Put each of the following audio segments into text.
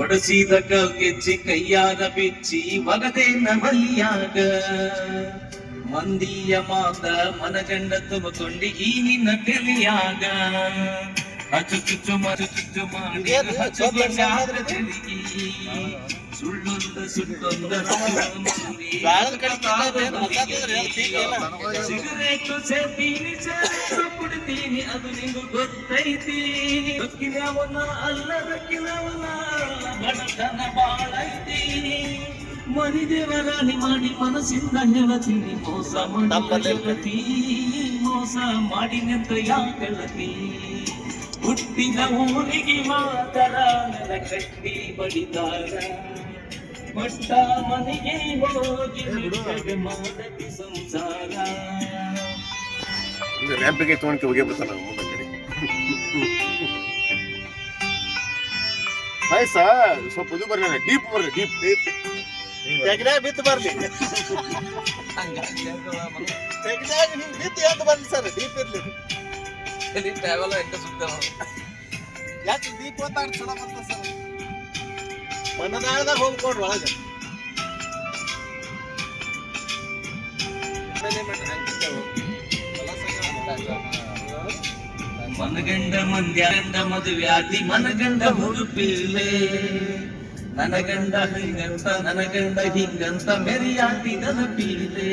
ಒಡಸಿದ ಕಲ್ಗೆಚ್ಚಿ ಕೈಯಾಗ ಬಿಚ್ಚಿ ಒಗದೇನ ಮಲ್ಲಿಯಾಗ ಮಂದಿಯ ಮಾತ ಮನಗಂಡ ತುಂಬಕೊಂಡಿ ಈ ನಿನ್ನ ತೆಲಿಯಾಗ ಹಚ್ಚು ಚುಚ್ಚು ಮಾಡಿ ಸುಳ್ಳೊಂದ ಸುಳ್ಳೊಂದ ಸಿಗರೇಟು ಸೇತೀನಿ ಕುಡ್ತೀನಿ ಅದು ನಿಂಗು ಗೊತ್ತೈತಿ ದಕ್ಕಿನವನ ಅಲ್ಲ ದಕ್ಕಿನವನ ಅಲ್ಲ ಬಡತನ ಬಾಳೈತಿ ಮನಿ ದೇವರಾಣಿ ಮಾಡಿ ಮನಸ್ಸಿಂದ ಹೇಳ್ತೀನಿ ಮೋಸ ಮಾಡಿ ಮೋಸ ಮಾಡಿನೆಂತ ಯಾಕಳತಿ ಹುಟ್ಟಿದ ಊರಿಗೆ ಮಾತರ ನೆಲ ಕಟ್ಟಿ ಬಡಿದಾರ ಮಟ್ಟ ಮನೆಗೆ ಹೋಗಿ ಮಾಡತಿ ಸಂಸಾರ ರ್ಯಾಂಪಿಗೆ ತೊಗೊಂಡು ಹೋಗಿ ಬರ್ತಾನ ಪಾಯಸ ಸ್ವಲ್ಪ ಇದು ಬರ್ಲಿ ಡೀಪ್ ಬರ್ಲಿ ಡೀಪ್ ಬಿತ್ತು ಬರ್ಲಿ ಬಿತ್ತು ಎಂದು ಬರ್ಲಿ ಸರ್ ಡೀಪ್ ಇರ್ಲಿ ಟ್ರಾವೆಲ್ ಎಂತ ಸುತ್ತ ಯಾಕೆ ದೀಪ ಹೊತ್ತಾಡ್ ಚಲೋ ಬರ್ತ ಸರ್ ಮನದಾಳದಾಗ ಹೋಗ್ಕೊಡ್ರಿ ಒಳಗೆ ಮನಗಂಡ ಮಂದ್ಯಾಂಡ ಮದುವ್ಯಾದಿ ಮನಗಂಡ ಹುಡುಪಿಲೆ ನನಗಂಡ ಹಿಂಗಂತ ನನಗಂಡ ಹಿಂಗಂತ ಮೆರಿಯಾದಿ ನನಪೀಲೆ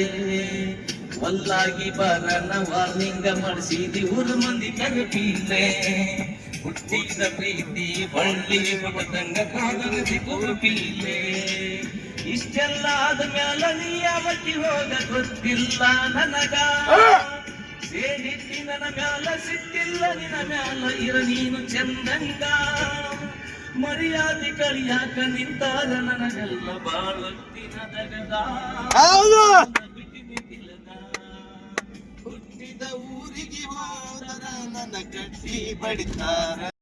ಒಲ್ಲಾಗಿ ಬರನ ವಾರ್ನಿಂಗ ಮಾಡಿಸಿದಿ ಊರು ಮಂದಿ ಕರಪೀಲೆ ಹುಟ್ಟಿದ ಪ್ರೀತಿ ಬಳ್ಳಿ ಬಡದಂಗ ಕಾಗದಿ ಕುರುಪೀಲೆ ಇಷ್ಟೆಲ್ಲ ಆದ ಮ್ಯಾಲ ನೀ ಯಾವತ್ತಿ ಹೋಗ ಗೊತ್ತಿಲ್ಲ ನನಗ ಸೇನಿಟ್ಟಿ ನನ್ನ ಮ್ಯಾಲ ಸಿಟ್ಟಿಲ್ಲ ನಿನ್ನ ಮ್ಯಾಲ ಇರ ನೀನು ಚಂದಂಗ ಮರ್ಯಾದೆ ಕಳಿಯಾಕ ನಿಂತಾರ ನನಗೆಲ್ಲ ಬಾಳತ್ತಿನ ದಗದ ಹುಟ್ಟಿದ ಊರಿಗೆ ಹೋದರ ನನ್ನ ಕಟ್ಟಿ ಬಡಿತಾರ